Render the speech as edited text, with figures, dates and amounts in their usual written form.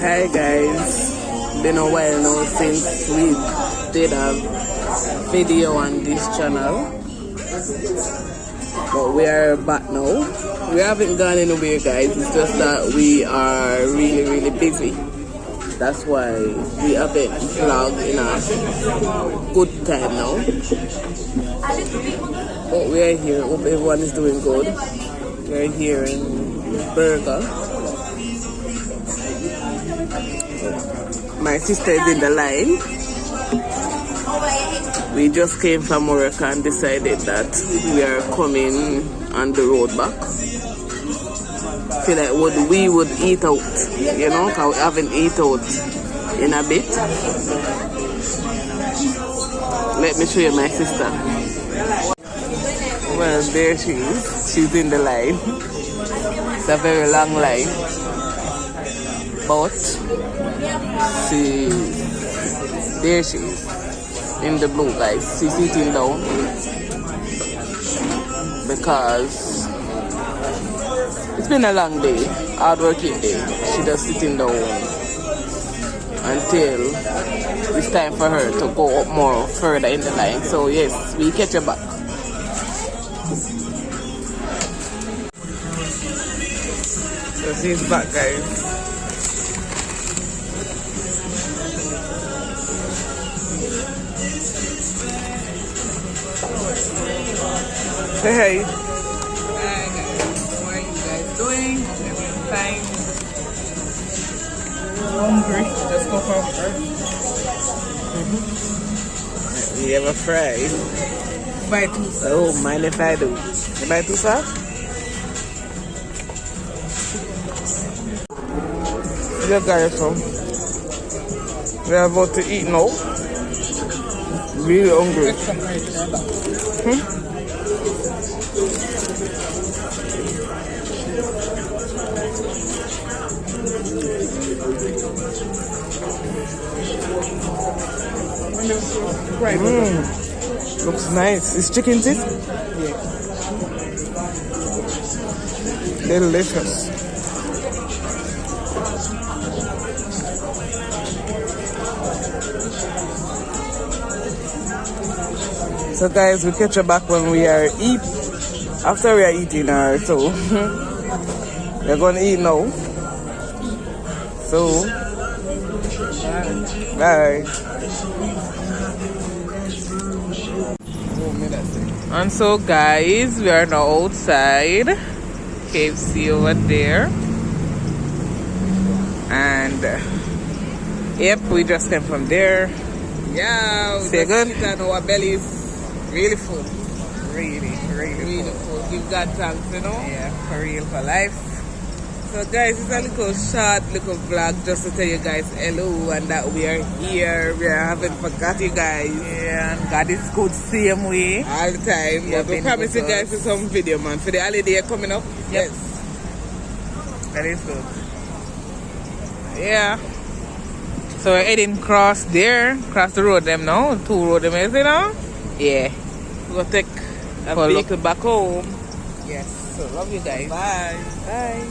Hi guys, been a while now since we did a video on this channel, but we are back now. We haven't gone anywhere guys, it's just that we are really busy. That's why we haven't vlogged in a good time now. But we are here, hope everyone is doing good. We're here in Burger. My sister is in the line. We just came from work and decided that we are coming on the road back. Feel like we would eat out, you know, because we haven't eaten out in a bit. Let me show you my sister. Well, there she is. She's in the line. It's a very long line. But there she is. In the blue, guys. She's sitting down. Because it's been a long day. Hard working day. She's just sitting down until it's time for her to go up more further in the line. So yes, we catch her back. So she's back, guys. Say hey. Hi guys, how are you guys doing? Everything fine? Hungry? Just go for work. We have a fry. Buy two sauce. Oh, mind if I do? You buy two sauce? Yeah guys, so we are about to eat now. Really hungry. Looks nice. Is chicken this? Yeah. Delicious. So guys, we catch you back when we are after we are eating so we're gonna eat now. So bye. And so guys, we are now outside KFC over there, and yep, we just came from there. Yeah, we just good. And our bellies really full. Really full. Give God thanks, you know? Yeah, for real, for life. So guys, it's a little vlog just to tell you guys hello and that we are here. We haven't forgot you guys. Yeah, and God is good same way. All the time. Yeah, we promise you guys some video, man. For the holiday coming up. Yep. Yes. That is good. Yeah. So we're heading across the road them now. Two road them is, you know? Yeah. We're gonna take a vehicle back home. Yes. So love you guys. Bye. Bye.